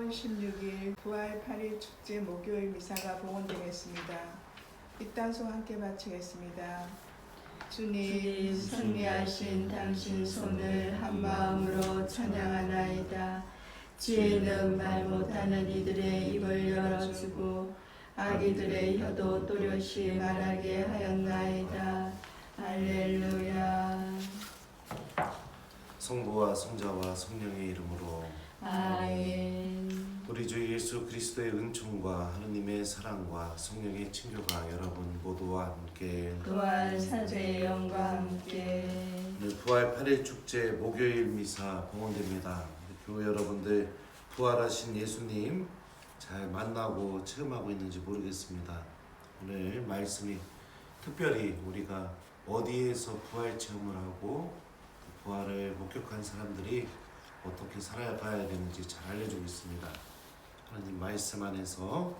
4월 16일 부활 8일 축제 목요일 미사가 봉헌되겠습니다. 입단송 함께 바치겠습니다. 주님 승리하신 당신 손을 한마음으로 찬양하나이다. 지혜는 말 못하는 이들의 입을 열어주고 아기들의 혀도 또렷이 말하게 하였나이다. 할렐루야. 성부와 성자와 성령의 이름으로 아멘. 우리 주 예수 그리스도의 은총과 하느님의 사랑과 성령의 친교가 여러분 모두와 함께 또한 사제의 영과 함께 오늘 부활 8일 축제 목요일 미사 봉헌됩니다. 교회 여러분들 부활하신 예수님 잘 만나고 체험하고 있는지 모르겠습니다. 오늘 말씀이 특별히 우리가 어디에서 부활 체험을 하고 부활을 목격한 사람들이 어떻게 살아가야 되는지 잘 알려주고 있습니다. 하나님 말씀 안에서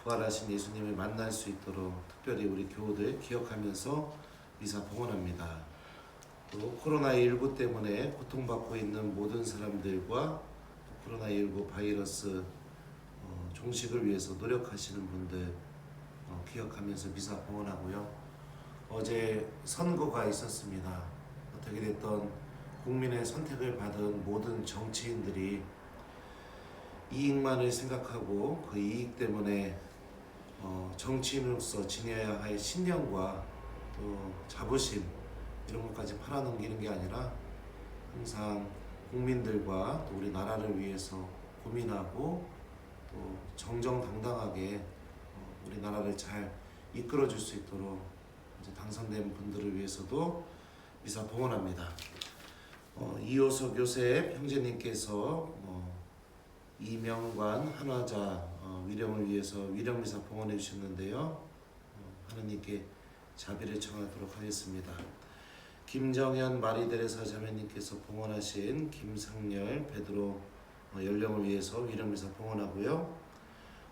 부활하신 예수님을 만날 수 있도록 특별히 우리 교우들 기억하면서 미사 봉헌합니다. 또 코로나19 때문에 고통받고 있는 모든 사람들과 코로나19 바이러스 종식을 위해서 노력하시는 분들 기억하면서 미사 봉헌하고요. 어제 선거가 있었습니다. 어떻게 됐던 국민의 선택을 받은 모든 정치인들이 이익만을 생각하고 그 이익 때문에 정치인으로서 지녀야 할 신념과 또 자부심 이런 것까지 팔아넘기는 게 아니라 항상 국민들과 또 우리 나라를 위해서 고민하고 또 정정당당하게 우리 나라를 잘 이끌어줄 수 있도록 이제 당선된 분들을 위해서도 미사 봉헌합니다. 이호석 요셉 형제님께서 이명관 한화자 위령을 위해서 위령 미사 봉헌해 주셨는데요. 하느님께 자비를 청하도록 하겠습니다. 김정현 마리데레사 자매님께서 봉헌하신 김상열 베드로 연령을 위해서 위령 미사 봉헌하고요.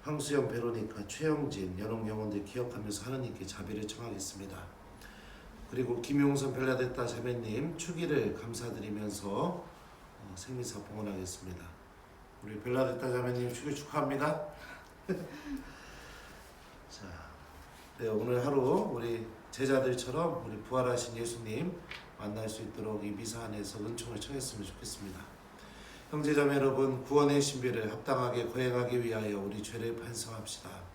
황수연 베로니카 최영진 연옥 영혼들 기억하면서 하느님께 자비를 청하겠습니다. 그리고 김용선 벨라데타 자매님 축일을 감사드리면서 생미사 봉헌하겠습니다. 우리 벨라데타 자매님 축일 축하합니다. 자, 네, 오늘 하루 우리 제자들처럼 우리 부활하신 예수님 만날 수 있도록 이 미사 안에서 은총을 청했으면 좋겠습니다. 형제자매 여러분, 구원의 신비를 합당하게 거행하기 위하여 우리 죄를 반성합시다.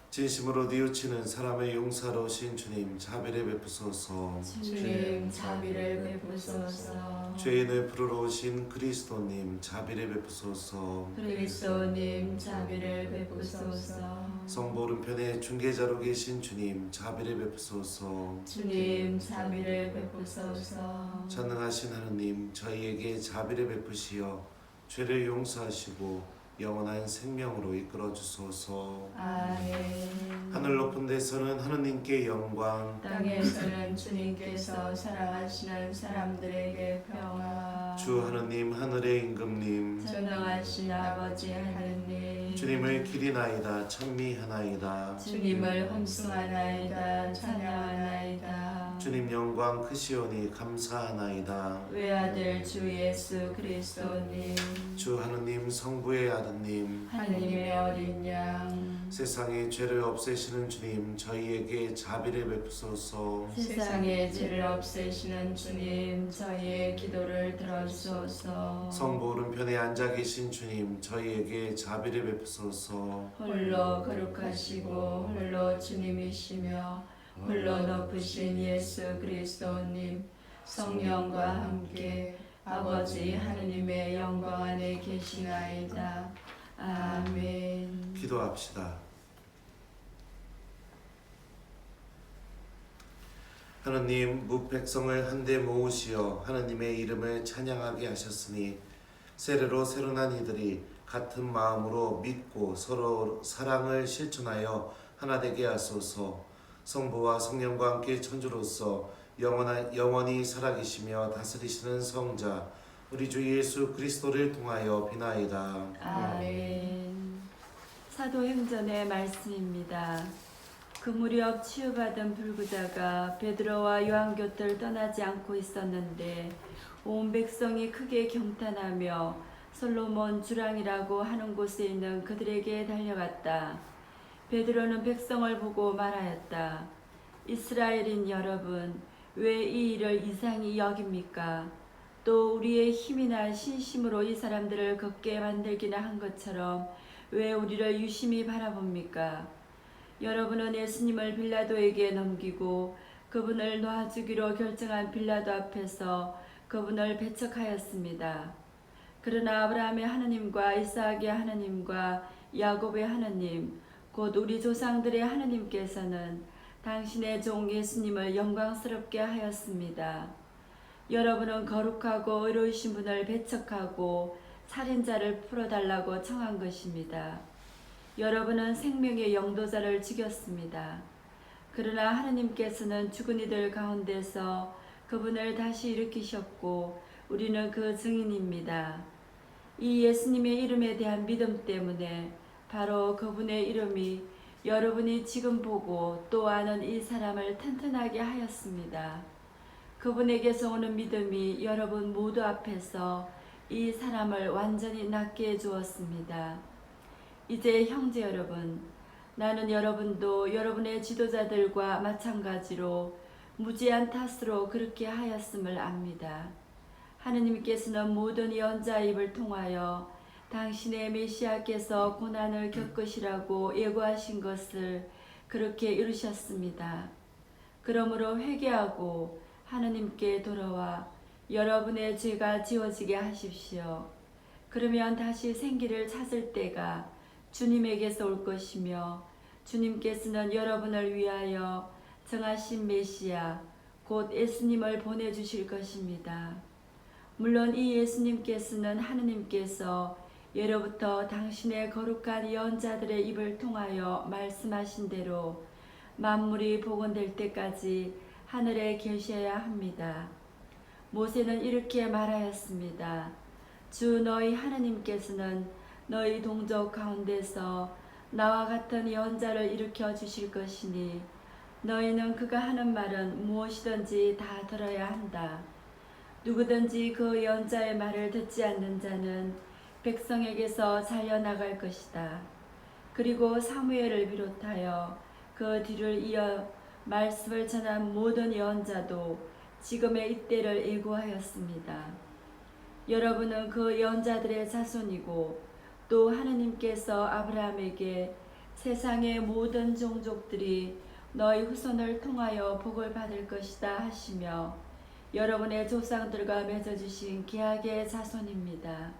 진심으로 뉘우치는 사람의 용사로우신 주님 자비를 베푸소서. 주님 자비를 베푸소서. 죄인을 부르러 오신 그리스도님 자비를 베푸소서. 그리스도님 자비를 베푸소서. 성부 오른편에 중개자로 계신 주님 자비를 베푸소서. 주님 자비를 베푸소서. 전능하신 하느님 저희에게 자비를 베푸시어 죄를 용서하시고 영원한 생명으로 이끌어 주소서. 아멘. 하늘 높은 데서는 하느님께 영광, 땅에서는 주님께서 사랑하시는 사람들에게 평화. 주 하느님 하늘의 임금님 전능하신 아버지 하느님, 주님을 기리나이다 찬미하나이다. 주님을 헌송하나이다 찬양하나이다. 주님 영광 크시오니 감사하나이다. 외아들 주 예수 그리스도님, 주 하느님 성부의 아드님 하느님의 어린 양, 세상의 죄를 없애시는 주님 저희에게 자비를 베푸소서. 세상의 죄를 없애시는 주님, 저희의 기도를 들어주소서. 성부 오른편에 앉아 계신 주님 저희에게 자비를 베푸소서. 홀로 거룩하시고 홀로 주님이시며 홀로 높으신 예수 그리스도님, 성령과 함께 아버지 하느님의 영광 안에 계시나이다. 아멘. 기도합시다. 하느님 무 백성을 한데 모으시어 하느님의 이름을 찬양하게 하셨으니 세례로 새로 난 이들이 같은 마음으로 믿고 서로 사랑을 실천하여 하나 되게 하소서. 성부와 성령과 함께 천주로서 영원히 살아계시며 다스리시는 성자 우리 주 예수 그리스도를 통하여 비나이다. 아멘. 사도행전의 말씀입니다. 그 무렵 치유받은 불구자가 베드로와 요한 곁을 떠나지 않고 있었는데 온 백성이 크게 경탄하며 솔로몬 주랑이라고 하는 곳에 있는 그들에게 달려갔다. 베드로는 백성을 보고 말하였다. 이스라엘인 여러분, 왜 이 일을 이상히 여깁니까? 또 우리의 힘이나 신심으로 이 사람들을 걷게 만들기나 한 것처럼 왜 우리를 유심히 바라봅니까? 여러분은 예수님을 빌라도에게 넘기고 그분을 놔주기로 결정한 빌라도 앞에서 그분을 배척하였습니다. 그러나 아브라함의 하나님과 이삭의 하나님과 야곱의 하나님, 곧 우리 조상들의 하나님께서는 당신의 종 예수님을 영광스럽게 하였습니다. 여러분은 거룩하고 의로우신 분을 배척하고 살인자를 풀어달라고 청한 것입니다. 여러분은 생명의 영도자를 죽였습니다. 그러나 하나님께서는 죽은 이들 가운데서 그분을 다시 일으키셨고 우리는 그 증인입니다. 이 예수님의 이름에 대한 믿음 때문에 바로 그분의 이름이 여러분이 지금 보고 또 아는 이 사람을 튼튼하게 하였습니다. 그분에게서 오는 믿음이 여러분 모두 앞에서 이 사람을 완전히 낫게 해주었습니다. 이제 형제 여러분, 나는 여러분도 여러분의 지도자들과 마찬가지로 무지한 탓으로 그렇게 하였음을 압니다. 하느님께서는 모든 예언자의 입을 통하여 당신의 메시아께서 고난을 겪으시라고 예고하신 것을 그렇게 이루셨습니다. 그러므로 회개하고 하느님께 돌아와 여러분의 죄가 지워지게 하십시오. 그러면 다시 생기를 찾을 때가 주님에게서 올 것이며 주님께서는 여러분을 위하여 정하신 메시아 곧 예수님을 보내주실 것입니다. 물론 이 예수님께서는 하느님께서 예로부터 당신의 거룩한 예언자들의 입을 통하여 말씀하신 대로 만물이 복원될 때까지 하늘에 계셔야 합니다. 모세는 이렇게 말하였습니다. 주 너희 하느님께서는 너희 동족 가운데서 나와 같은 예언자를 일으켜 주실 것이니 너희는 그가 하는 말은 무엇이든지 다 들어야 한다. 누구든지 그 예언자의 말을 듣지 않는 자는 백성에게서 잘려나갈 것이다. 그리고 사무엘을 비롯하여 그 뒤를 이어 말씀을 전한 모든 예언자도 지금의 이때를 예고하였습니다. 여러분은 그 예언자들의 자손이고 또 하느님께서 아브라함에게 세상의 모든 종족들이 너희 후손을 통하여 복을 받을 것이다 하시며 여러분의 조상들과 맺어주신 계약의 자손입니다.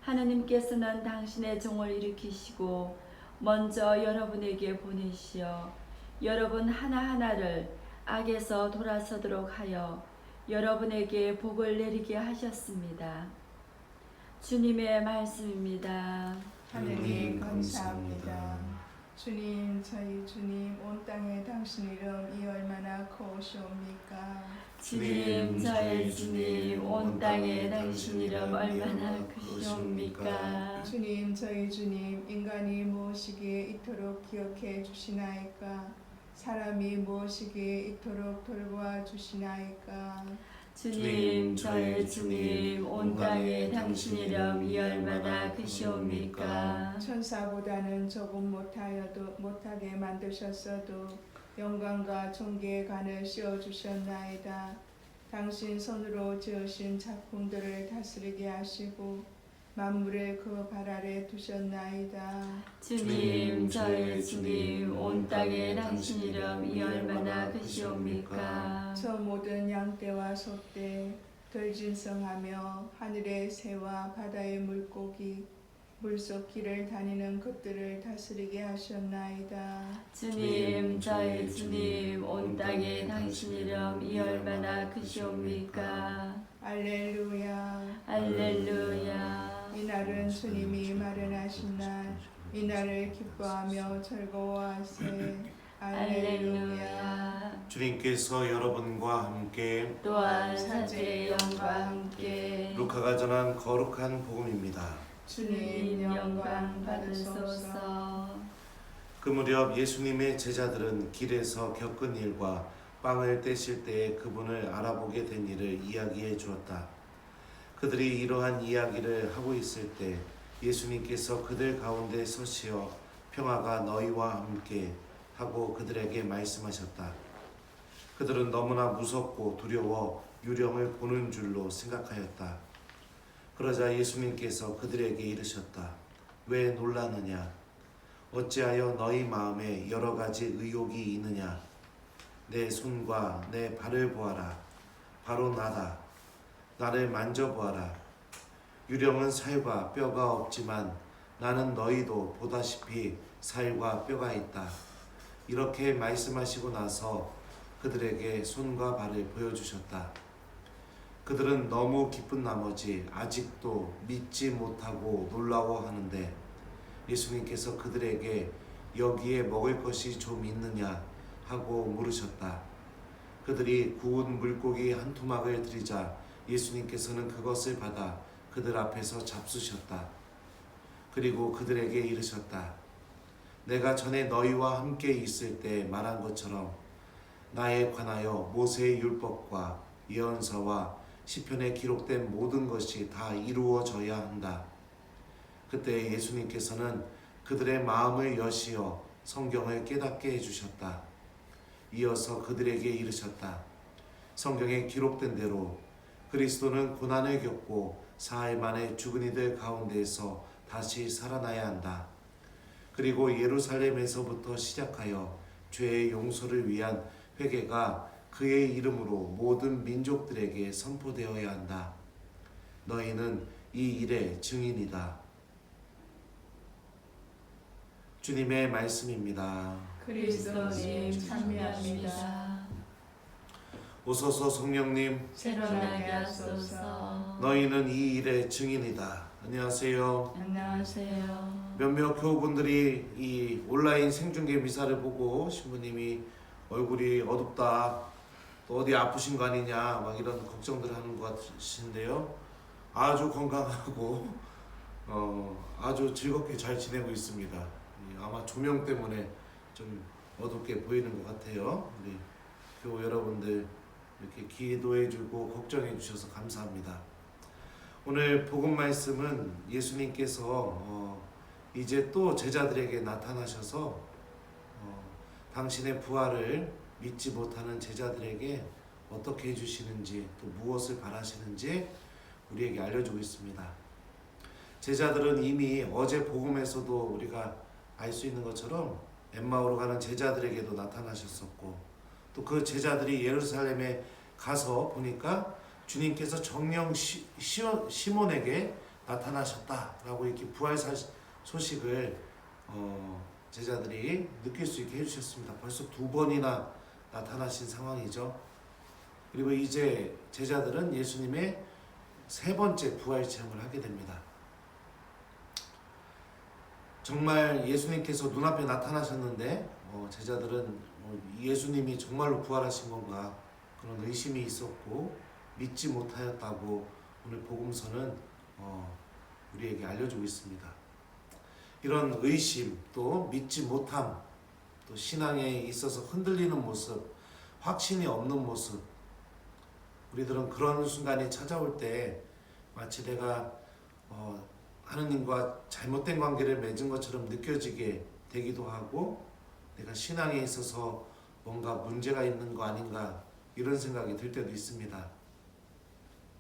하느님께서는 당신의 종을 일으키시고 먼저 여러분에게 보내시어 여러분 하나하나를 악에서 돌아서도록 하여 여러분에게 복을 내리게 하셨습니다. 주님의 말씀입니다. 하느님 감사합니다. 주님, 저희 주님, 온 땅에 당신 이름이 얼마나 크시옵니까? 주님, 저의 주님, 온 땅에 당신 이름 얼마나 크시옵니까? 주님, 저희 주님, 인간이 무엇이기에 이토록 기억해 주시나이까? 사람이 무엇이기에 이토록 돌보아 주시나이까? 주님, 저의 주님, 온 땅에 당신 이름이 얼마나 크시옵니까? 천사보다는 조금 못하게 만드셨어도 영광과 존귀의 관을 씌워주셨나이다. 당신 손으로 지으신 작품들을 다스리게 하시고 만물을 그 발 아래 두셨나이다. 주님, 저의 주님, 온 땅에 당신 이름이 얼마나 크시옵니까? 저 모든 양떼와 소떼, 들짐승하며 하늘의 새와 바다의 물고기, 물속 길을 다니는 것들을 다스리게 하셨나이다. 주님, 저의 주님, 온 땅에 당신 이름이 얼마나 크시옵니까? 알렐루야. 할렐루야. 이날은 주님이 마련하신 날, 이날을 기뻐하며 즐거워하세. 알렐루야. 주님께서 여러분과 함께 또한 사제의 영과 함께 루카가 전한 거룩한 복음입니다. 주님 영광 받으소서. 그 무렵 예수님의 제자들은 길에서 겪은 일과 빵을 떼실 때에 그분을 알아보게 된 일을 이야기해 주었다. 그들이 이러한 이야기를 하고 있을 때 예수님께서 그들 가운데 서시어 평화가 너희와 함께 하고 그들에게 말씀하셨다. 그들은 너무나 무섭고 두려워 유령을 보는 줄로 생각하였다. 그러자 예수님께서 그들에게 이르셨다. 왜 놀라느냐? 어찌하여 너희 마음에 여러 가지 의욕이 있느냐? 내 손과 내 발을 보아라. 바로 나다. 나를 만져보아라. 유령은 살과 뼈가 없지만 나는 너희도 보다시피 살과 뼈가 있다. 이렇게 말씀하시고 나서 그들에게 손과 발을 보여주셨다. 그들은 너무 기쁜 나머지 아직도 믿지 못하고 놀라워하는데 예수님께서 그들에게 여기에 먹을 것이 좀 있느냐 하고 물으셨다. 그들이 구운 물고기 한 토막을 드리자 예수님께서는 그것을 받아 그들 앞에서 잡수셨다. 그리고 그들에게 이르셨다. 내가 전에 너희와 함께 있을 때 말한 것처럼 나에 관하여 모세의 율법과 예언서와 시편에 기록된 모든 것이 다 이루어져야 한다. 그때 예수님께서는 그들의 마음을 여시어 성경을 깨닫게 해주셨다. 이어서 그들에게 이르셨다. 성경에 기록된 대로 그리스도는 고난을 겪고 사흘 만에 죽은 이들 가운데에서 다시 살아나야 한다. 그리고 예루살렘에서부터 시작하여 죄의 용서를 위한 회개가 그의 이름으로 모든 민족들에게 선포되어야 한다. 너희는 이 일의 증인이다. 주님의 말씀입니다. 그리스도님 참여합니다. 오소서 성령님, 새로나게 하소서. 너희는 이 일의 증인이다. 안녕하세요. 안녕하세요. 몇몇 교우분들이 이 온라인 생중계 미사를 보고 신부님이 얼굴이 어둡다, 또 어디 아프신 거 아니냐 막 이런 걱정들을 하는 것 같으신데요. 아주 건강하고 아주 즐겁게 잘 지내고 있습니다. 아마 조명 때문에 좀 어둡게 보이는 것 같아요. 우리 교우 여러분들 이렇게 기도해주고 걱정해주셔서 감사합니다. 오늘 복음 말씀은 예수님께서 이제 또 제자들에게 나타나셔서 당신의 부활을 믿지 못하는 제자들에게 어떻게 해주시는지 또 무엇을 바라시는지 우리에게 알려주고 있습니다. 제자들은 이미 어제 복음에서도 우리가 알 수 있는 것처럼 엠마오로 가는 제자들에게도 나타나셨었고 또 그 제자들이 예루살렘에 가서 보니까 주님께서 정령 시몬에게 나타나셨다라고 이렇게 부활 소식을 제자들이 느낄 수 있게 해주셨습니다. 벌써 2번이나 나타나신 상황이죠. 그리고 이제 제자들은 예수님의 3번째 부활 체험을 하게 됩니다. 정말 예수님께서 눈앞에 나타나셨는데 제자들은 예수님이 정말로 부활하신 건가 그런 의심이 있었고 믿지 못하였다고 오늘 복음서는 우리에게 알려주고 있습니다. 이런 의심 또 믿지 못함 또 신앙에 있어서 흔들리는 모습 확신이 없는 모습 우리들은 그런 순간이 찾아올 때 마치 내가 하느님과 잘못된 관계를 맺은 것처럼 느껴지게 되기도 하고 내가 신앙에 있어서 뭔가 문제가 있는 거 아닌가 이런 생각이 들 때도 있습니다.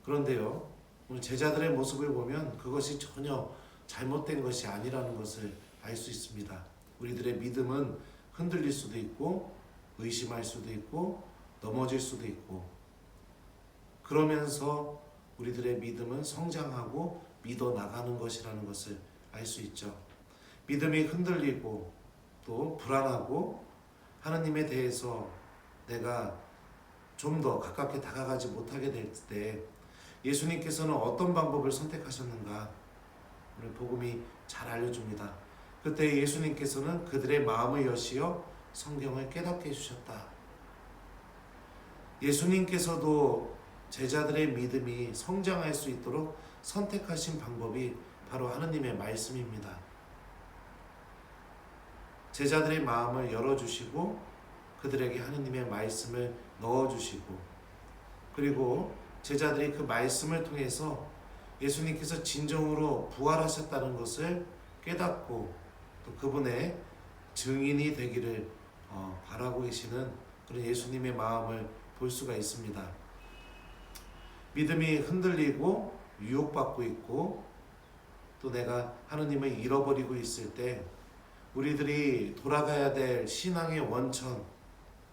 그런데요, 오늘 제자들의 모습을 보면 그것이 전혀 잘못된 것이 아니라는 것을 알 수 있습니다. 우리들의 믿음은 흔들릴 수도 있고 의심할 수도 있고 넘어질 수도 있고 그러면서 우리들의 믿음은 성장하고 믿어 나가는 것이라는 것을 알 수 있죠. 믿음이 흔들리고 또 불안하고 하나님에 대해서 내가 좀 더 가깝게 다가가지 못하게 될 때 예수님께서는 어떤 방법을 선택하셨는가 오늘 복음이 잘 알려줍니다. 그때 예수님께서는 그들의 마음을 여시어 성경을 깨닫게 해주셨다. 예수님께서도 제자들의 믿음이 성장할 수 있도록 선택하신 방법이 바로 하느님의 말씀입니다. 제자들의 마음을 열어주시고 그들에게 하느님의 말씀을 넣어주시고 그리고 제자들이 그 말씀을 통해서 예수님께서 진정으로 부활하셨다는 것을 깨닫고 또 그분의 증인이 되기를 바라고 계시는 그런 예수님의 마음을 볼 수가 있습니다. 믿음이 흔들리고 유혹받고 있고 또 내가 하느님을 잃어버리고 있을 때 우리들이 돌아가야 될 신앙의 원천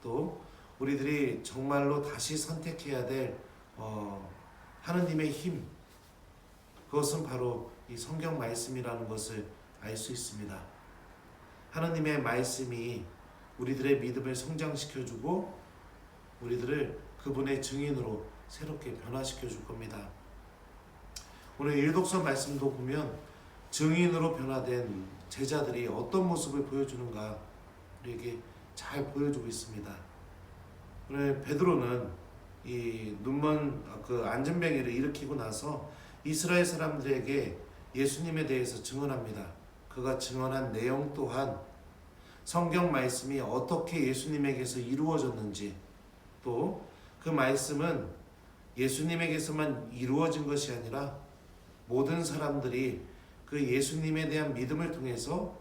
또 우리들이 정말로 다시 선택해야 될 하느님의 힘 그것은 바로 이 성경 말씀이라는 것을 알 수 있습니다. 하느님의 말씀이 우리들의 믿음을 성장시켜주고 우리들을 그분의 증인으로 새롭게 변화시켜 줄 겁니다. 오늘 일독서 말씀도 보면 증인으로 변화된 제자들이 어떤 모습을 보여주는가 우리에게 잘 보여주고 있습니다. 오늘 베드로는 이 눈먼 그 안전뱅이를 일으키고 나서 이스라엘 사람들에게 예수님에 대해서 증언합니다. 그가 증언한 내용 또한 성경 말씀이 어떻게 예수님에게서 이루어졌는지 또 그 말씀은 예수님에게서만 이루어진 것이 아니라 모든 사람들이 그 예수님에 대한 믿음을 통해서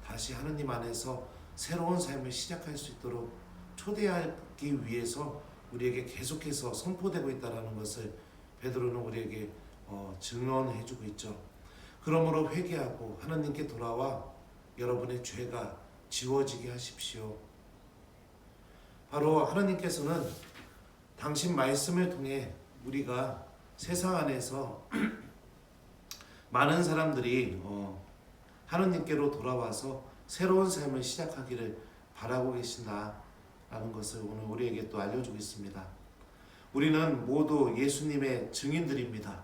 다시 하느님 안에서 새로운 삶을 시작할 수 있도록 초대하기 위해서 우리에게 계속해서 선포되고 있다는 것을 베드로는 우리에게 증언해주고 있죠. 그러므로 회개하고 하느님께 돌아와 여러분의 죄가 지워지게 하십시오. 바로 하느님께서는 당신 말씀을 통해 우리가 세상 안에서 많은 사람들이 하느님께로 돌아와서 새로운 삶을 시작하기를 바라고 계신다라는 것을 오늘 우리에게 또 알려주고 있습니다. 우리는 모두 예수님의 증인들입니다.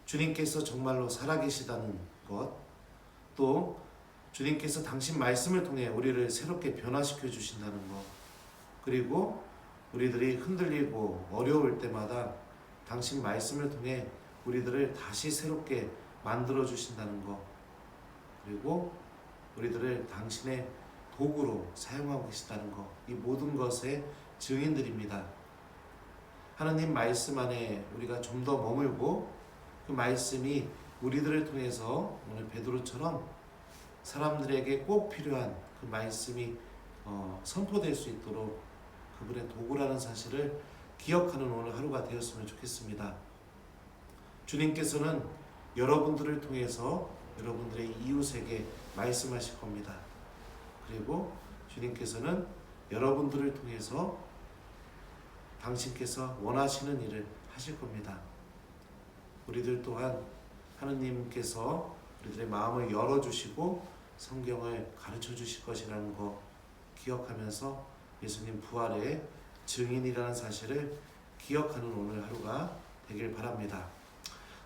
주님께서 정말로 살아계시다는 것, 또 주님께서 당신 말씀을 통해 우리를 새롭게 변화시켜 주신다는 것, 그리고 우리들이 흔들리고 어려울 때마다 당신 말씀을 통해 우리들을 다시 새롭게 만들어 주신다는 것, 그리고 우리들을 당신의 도구로 사용하고 계시다는 것, 이 모든 것의 증인들입니다. 하나님 말씀 안에 우리가 좀 더 머물고 그 말씀이 우리들을 통해서 오늘 베드로처럼 사람들에게 꼭 필요한 그 말씀이 선포될 수 있도록 그분의 도구라는 사실을 기억하는 오늘 하루가 되었으면 좋겠습니다. 주님께서는 여러분들을 통해서 여러분들의 이웃에게 말씀하실 겁니다. 그리고 주님께서는 여러분들을 통해서 당신께서 원하시는 일을 하실 겁니다. 우리들 또한 하느님께서 우리들의 마음을 열어주시고 성경을 가르쳐 주실 것이라는 거 기억하면서 예수님 부활의 증인이라는 사실을 기억하는 오늘 하루가 되길 바랍니다.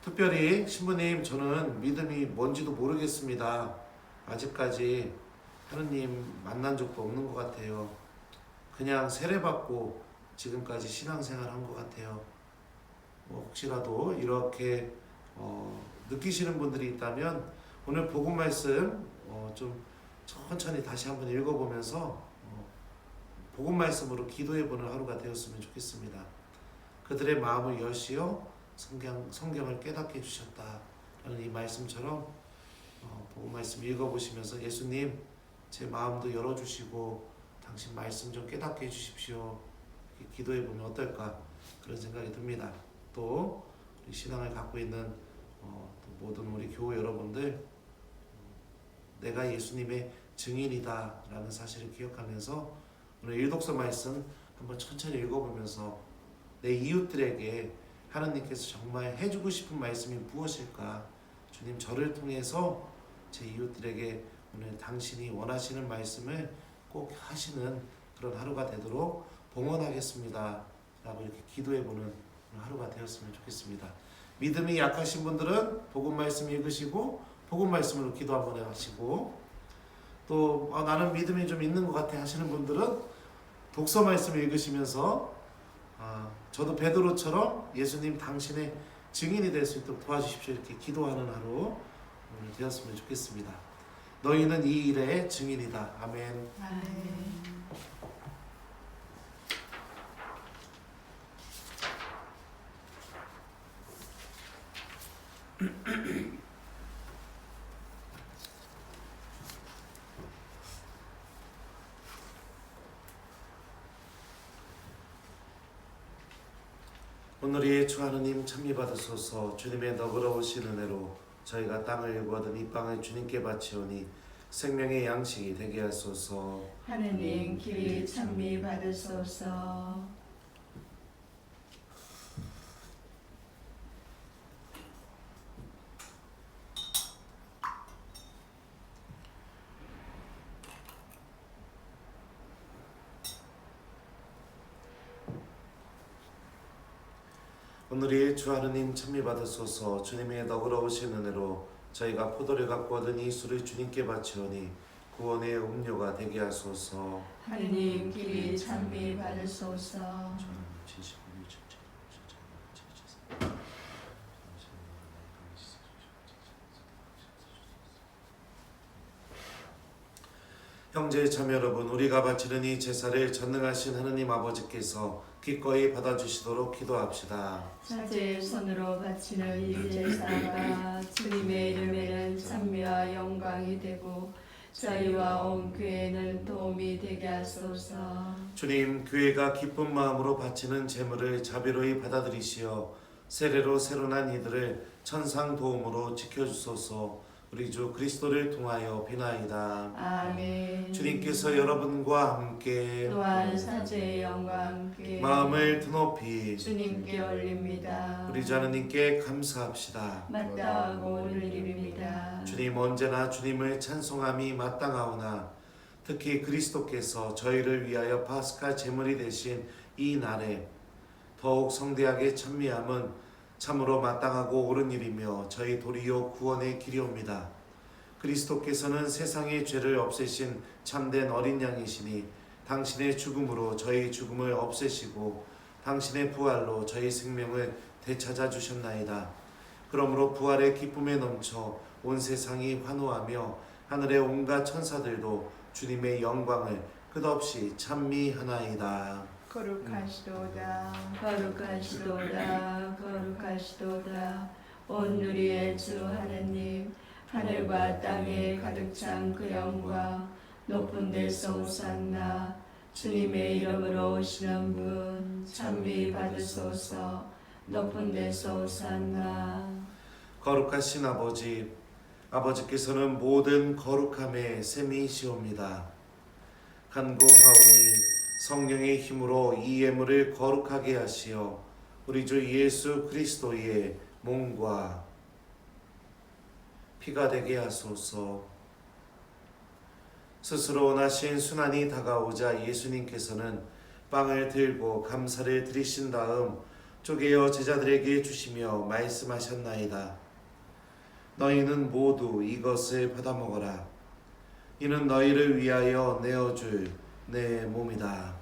특별히 신부님, 저는 믿음이 뭔지도 모르겠습니다. 아직까지 하느님 만난 적도 없는 것 같아요. 그냥 세례받고 지금까지 신앙생활 한 것 같아요. 혹시라도 이렇게 느끼시는 분들이 있다면 오늘 복음 말씀 좀 천천히 다시 한번 읽어보면서 복음 말씀으로 기도해보는 하루가 되었으면 좋겠습니다. 그들의 마음을 여시어 성경을 깨닫게 해주셨다라는 이 말씀처럼 복음 말씀 읽어보시면서 예수님 제 마음도 열어주시고 당신 말씀 좀 깨닫게 해주십시오. 기도해보면 어떨까 그런 생각이 듭니다. 또 우리 신앙을 갖고 있는 또 모든 우리 교우 여러분들 내가 예수님의 증인이다 라는 사실을 기억하면서 오늘 일독서 말씀 한번 천천히 읽어보면서 내 이웃들에게 하나님께서 정말 해주고 싶은 말씀이 무엇일까? 주님 저를 통해서 제 이웃들에게 오늘 당신이 원하시는 말씀을 꼭 하시는 그런 하루가 되도록 봉헌하겠습니다 라고 이렇게 기도해보는 하루가 되었으면 좋겠습니다. 믿음이 약하신 분들은 복음 말씀 읽으시고 복음 말씀으로 기도 한번 하시고 또 나는 믿음이 좀 있는 것 같아 하시는 분들은 독서 말씀 읽으시면서 저도 베드로처럼 예수님 당신의 증인이 될 수 있도록 도와주십시오 이렇게 기도하는 하루 오늘 되었으면 좋겠습니다. 너희는 이 일의 증인이다. 아멘. 아멘. 오늘의 주 하느님 참미 받으소서. 주님의 너그러우신 은혜로 저희가 땅을 일구 얻은 이 빵을 주님께 바치오니 생명의 양식이 되게 하소서. 하느님 길이 찬미 받으소서. 오늘의 주 하느님 참미 받으소서. 주님의 너그러우신 은혜로 저희가 포도를 갖고 얻은 이 술을 주님께 바치오니 구원의 음료가 되게 하소서. 하느님 길이 찬미 받으소서. 형제 자매 여러분, 우리가 바치는 이 제사를 전능하신 하느님 아버지께서 기꺼이 받아주시도록 기도합시다. 사제의 손으로 바치는 이 제사가 주님의 이름에는 찬미와 영광이 되고 저희와 온 교회는 도움이 되게 하소서. 주님, 교회가 기쁜 마음으로 바치는 제물을 자비로이 받아들이시어 세례로 새로 난 이들을 천상 도움으로 지켜주소서. 우리 주 그리스도를 통하여 비나이다. 아멘. 주님께서 여러분과 함께 또한 사제의 영광 함께 마음을 드높이 주님께 올립니다. 우리 주 하느님께 감사합시다. 마땅하고 오늘 일입니다. 주님, 언제나 주님을 찬송함이 마땅하오나 특히 그리스도께서 저희를 위하여 파스카 제물이 되신 이 날에 더욱 성대하게 찬미함은 참으로 마땅하고 옳은 일이며 저희 도리요 구원의 길이옵니다. 그리스도께서는 세상의 죄를 없애신 참된 어린 양이시니 당신의 죽음으로 저희 죽음을 없애시고 당신의 부활로 저희 생명을 되찾아 주셨나이다. 그러므로 부활의 기쁨에 넘쳐 온 세상이 환호하며 하늘의 온갖 천사들도 주님의 영광을 끝없이 찬미하나이다. 거룩하시도다. 거룩하시도다. 거룩하시도다. 온 우리의 주 하느님, 하늘과 땅에 가득 찬 그 영광, 높은 데서 오산나. 주님의 이름으로 오시는 분 찬미 받으소서. 높은 데서 오산나. 거룩하신 아버지, 아버지께서는 모든 거룩함의 셈이시옵니다. 간구하오니 성령의 힘으로 이 예물을 거룩하게 하시어 우리 주 예수 그리스도의 몸과 피가 되게 하소서. 스스로 원하신 순환이 다가오자 예수님께서는 빵을 들고 감사를 드리신 다음 쪼개어 제자들에게 주시며 말씀하셨나이다. 너희는 모두 이것을 받아 먹어라. 이는 너희를 위하여 내어줄 내 몸이다.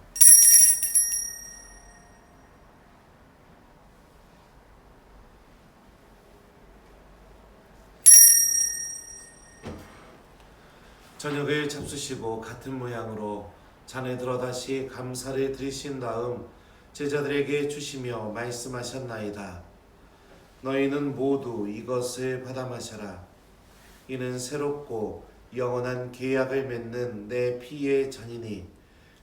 저녁을 잡수시고 같은 모양으로 잔에 들어 다시 감사를 드리신 다음 제자들에게 주시며 말씀하셨나이다. 너희는 모두 이것을 받아 마셔라. 이는 새롭고 영원한 계약을 맺는 내 피의 잔이니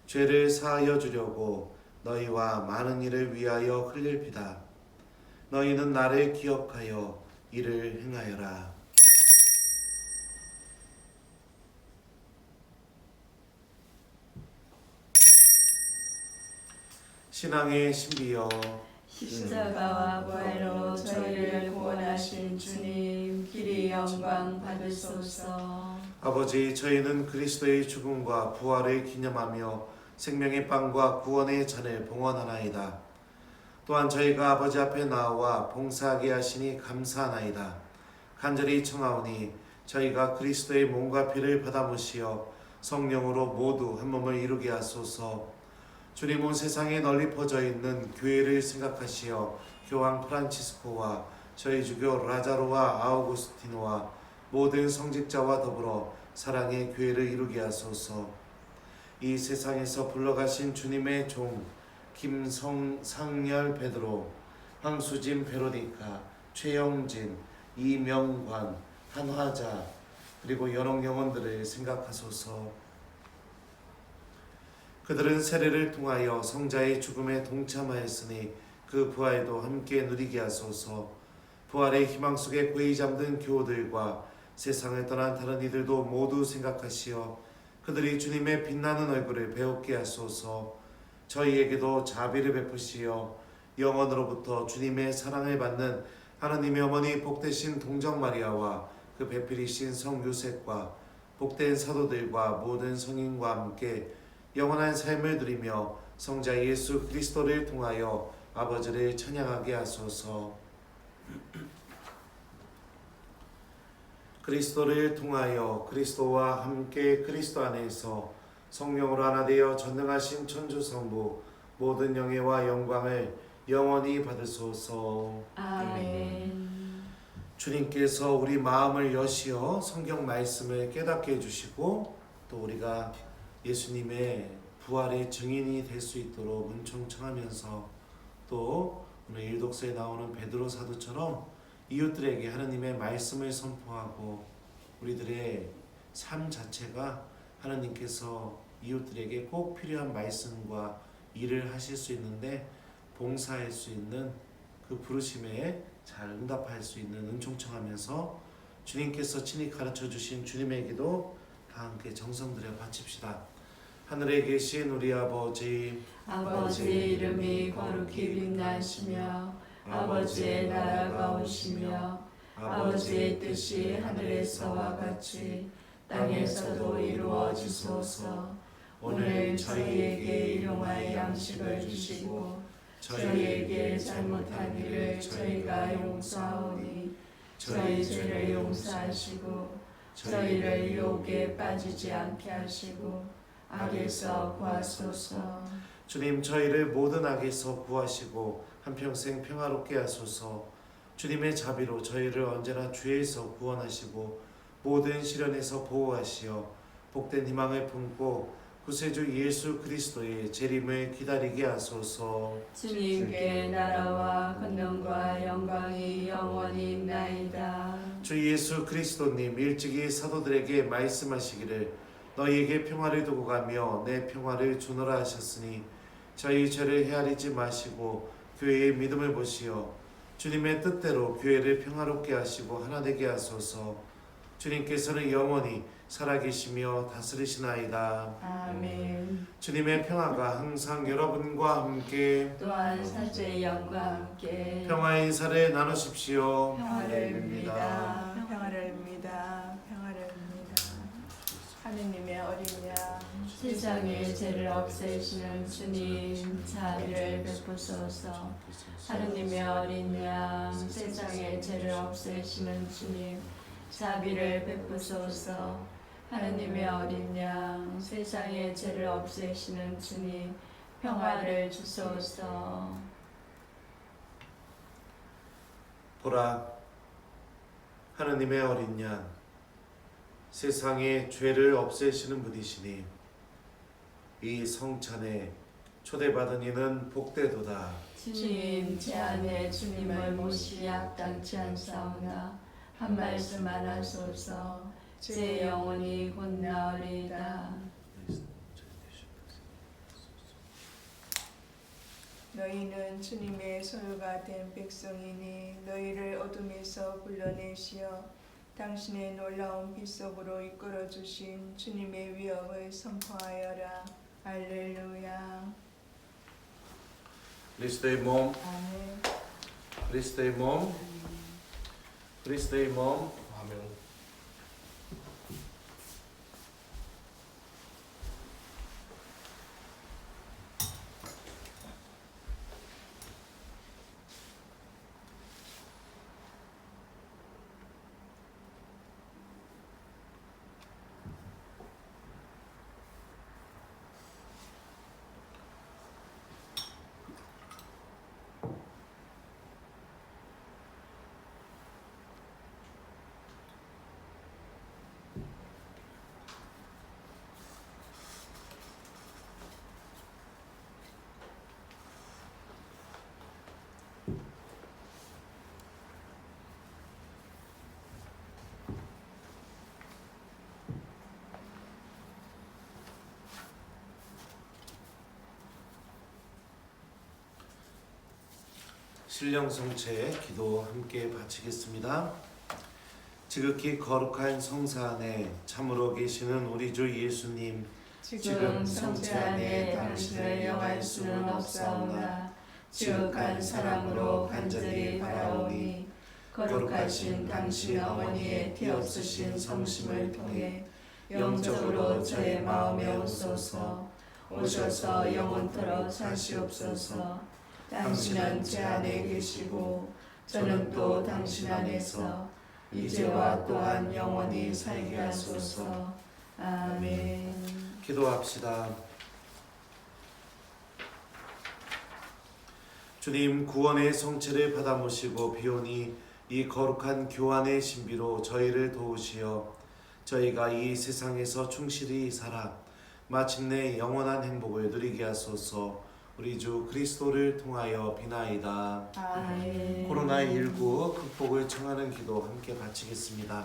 죄를 사하여 주려고 너희와 많은 이를 위하여 흘릴 피다. 너희는 나를 기억하여 이를 행하여라. 신앙의 신비여, 십자가와 부활로 저희를 구원하신 주님, 길이 영광 받으소서. 아버지, 저희는 그리스도의 죽음과 부활을 기념하며 생명의 빵과 구원의 잔을 봉헌하나이다. 또한 저희가 아버지 앞에 나와 봉사하게 하시니 감사하나이다. 간절히 청하오니 저희가 그리스도의 몸과 피를 받아 모시어 성령으로 모두 한 몸을 이루게 하소서. 주님은 세상에 널리 퍼져 있는 교회를 생각하시어 교황 프란치스코와 저희 주교 라자로와 아우구스티노와 모든 성직자와 더불어 사랑의 교회를 이루게 하소서. 이 세상에서 불러가신 주님의 종 김상열 베드로, 황수진 베로니카, 최영진, 이명관, 한화자, 그리고 연옥 영혼들을 생각하소서. 그들은 세례를 통하여 성자의 죽음에 동참하였으니 그 부활도 함께 누리게 하소서. 부활의 희망 속에 고이 잠든 교우들과 세상을 떠난 다른 이들도 모두 생각하시어 그들이 주님의 빛나는 얼굴을 배웁게 하소서. 저희에게도 자비를 베푸시어 영원으로부터 주님의 사랑을 받는 하나님의 어머니 복되신 동정 마리아와 그 배필이신 성 요셉과 복된 사도들과 모든 성인과 함께 영원한 삶을 누리며 성자 예수 그리스도를 통하여 아버지를 찬양하게 하소서. 그리스도를 통하여 그리스도와 함께 그리스도 안에서 성령으로 하나 되어 전능하신 천주성부 모든 영예와 영광을 영원히 받으소서. 아멘. 주님께서 우리 마음을 여시어 성경 말씀을 깨닫게 해주시고 또 우리가 예수님의 부활의 증인이 될 수 있도록 은총 청하면서 또 오늘 일독서에 나오는 베드로 사도처럼 이웃들에게 하나님의 말씀을 선포하고 우리들의 삶 자체가 하나님께서 이웃들에게 꼭 필요한 말씀과 일을 하실 수 있는데 봉사할 수 있는 그 부르심에 잘 응답할 수 있는 은총 청하면서 주님께서 친히 가르쳐 주신 주님의 기도 다 함께 정성 들여 바칩시다. 하늘에 계신 우리 아버지, 아버지의 이름이 거룩히 빛나시며 아버지의 나라가 오시며 아버지의 뜻이 하늘에서와 같이 땅에서도 이루어지소서. 오늘 저희에게 일용할 양식을 주시고 저희에게 잘못한 일을 저희가 용서하오니 저희 죄를 용서하시고 저희를 유혹에 빠지지 않게 하시고 악에서 구하소서. 주님 저희를 모든 악에서 구하시고 한평생 평화롭게 하소서. 주님의 자비로 저희를 언제나 죄에서 구원하시고 모든 시련에서 보호하시어 복된 희망을 품고 구세주 예수 그리스도의 재림을 기다리게 하소서. 주님께 나라와 권능과 영광이 영원히 있나이다. 주 예수 그리스도님 일찍이 사도들에게 말씀하시기를 너희에게 평화를 두고 가며 내 평화를 주노라 하셨으니 저희 죄를 헤아리지 마시고 교회의 믿음을 보시어 주님의 뜻대로 교회를 평화롭게 하시고 하나 되게 하소서. 주님께서는 영원히 살아계시며 다스리시나이다. 아멘. 주님의 평화가 항상 여러분과 함께 또한 사제의 영과 함께 평화의 인사를 나누십시오. 평화를 빕니다. 평화를 빕니다. 평화를 빕니다. 하느님의 어린 양 세상의 죄를 없애시는 주님 자비를 베푸소서. 하느님의 어린 양 세상의 죄를 없애시는 주님 자비를 베푸소서. 하느님의 어린 양 세상의 죄를 없애시는 주님 평화를 주소서. 보라, 하느님의 어린 양 세상의 죄를 없애시는 분이시니 이 성찬에 초대받은 이는 복되도다. 주님 제 안에 주님을 모시기 합당치 않사오나 한 말씀만 하소서. 제 영혼이 곧 나으리이다. 너희는 주님의 소유가 된 백성이니 너희를 어둠에서 불러내시어 당신의 놀라운 빛 속으로 이끌어 주신 주님의 위엄을 선포하여라. 할렐루야. 그리스도의 몸, 아멘. 그리스도의 몸, 그리스도의 몸. 아멘. 신령성체 기도 함께 바치겠습니다. 지극히 거룩한 성사 안에 참으로 계시는 우리 주 예수님, 지금 성체 안에 당신을 영할 수는 없사오나 지극한 사랑으로 간절히 바라오니 거룩하신 당신 어머니의 피 없으신 성심을 통해 영적으로 저의 마음에 오셔서 영원토록 사시옵소서. 당신은 제 안에 계시고 저는 또 당신 안에서 이제와 또한 영원히 살게 하소서. 아멘. 기도합시다. 주님, 구원의 성체를 받아 모시고 비오니 이 거룩한 교환의 신비로 저희를 도우시어 저희가 이 세상에서 충실히 살아 마침내 영원한 행복을 누리게 하소서. 우리 주 그리스도를 통하여 비나이다. 아멘. 코로나19 극복을 청하는 기도 함께 바치겠습니다.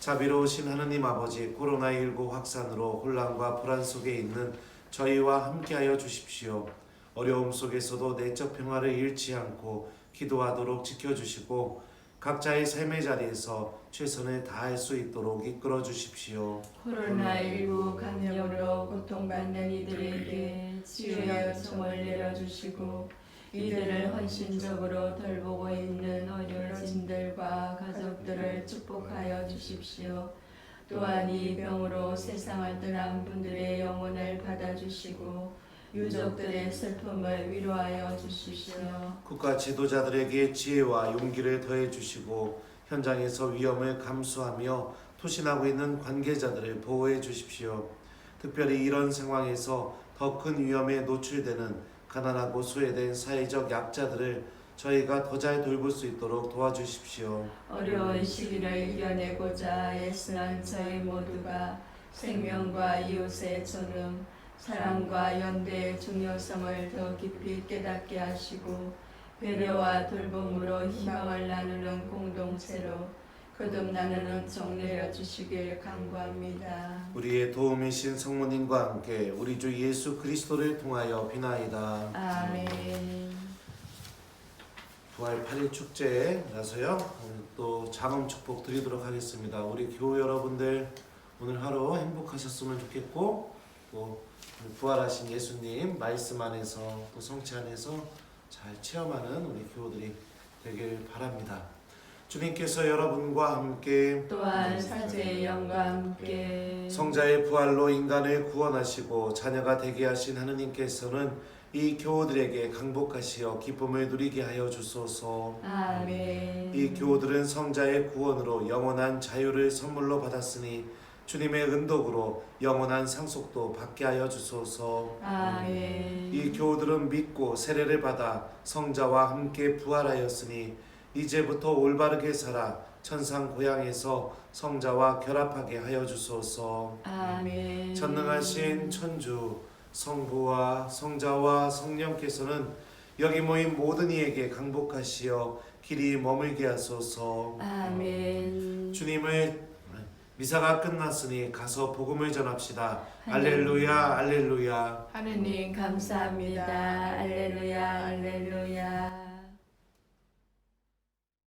자비로우신 하느님 아버지, 코로나19 확산으로 혼란과 불안 속에 있는 저희와 함께하여 주십시오. 어려움 속에서도 내적 평화를 잃지 않고 기도하도록 지켜주시고 각자의 삶의 자리에서 최선을 다할 수 있도록 이끌어 주십시오. 코로나19 감염으로 고통받는 이들에게 치유의 총을 내려주시고 이들을 헌신적으로 돌보고 있는 의료진들과 가족들을 축복하여 주십시오. 또한 이 병으로 세상을 떠난 분들의 영혼을 받아주시고 유족들의 슬픔을 위로하여 주십시오. 국가 지도자들에게 지혜와 용기를 더해 주시고 현장에서 위험을 감수하며 투신하고 있는 관계자들을 보호해 주십시오. 특별히 이런 상황에서 더 큰 위험에 노출되는 가난하고 소외된 사회적 약자들을 저희가 더 잘 돌볼 수 있도록 도와주십시오. 어려운 시기를 이겨내고자 애쓰는 저희 모두가 생명과 이웃의 존엄, 사랑과 연대의 중요성을 더 깊이 깨닫게 하시고 배려와 돌봄으로 희망을 나누는 공동체로 거듭나는 은총 내려주시길 간구합니다. 우리의 도움이신 성모님과 함께 우리 주 예수 그리스도를 통하여 비나이다. 아멘. 부활 8일 축제라서요. 오늘 또 장엄 축복 드리도록 하겠습니다. 우리 교우 여러분들 오늘 하루 행복하셨으면 좋겠고 또 부활하신 예수님 말씀 안에서 또 성체 안에서 잘 체험하는 우리 교우들이 되길 바랍니다. 주님께서 여러분과 함께 또한 사제의 영과 함께 성자의 부활로 인간을 구원하시고 자녀가 되게 하신 하느님께서는 이 교우들에게 강복하시어 기쁨을 누리게 하여 주소서. 아멘. 이 교우들은 성자의 구원으로 영원한 자유를 선물로 받았으니 주님의 은덕으로 영원한 상속도 받게 하여 주소서. 아멘. 이 교우들은 믿고 세례를 받아 성자와 함께 부활하였으니 이제부터 올바르게 살아 천상 고향에서 성자와 결합하게 하여 주소서. 아멘. 전능하신 천주 성부와 성자와 성령께서는 여기 모인 모든 이에게 강복하시어 길이 머물게 하소서. 아멘. 주님의 미사가 끝났으니 가서 복음을 전합시다. 알렐루야 알렐루야. 하느님 감사합니다. 알렐루야 알렐루야.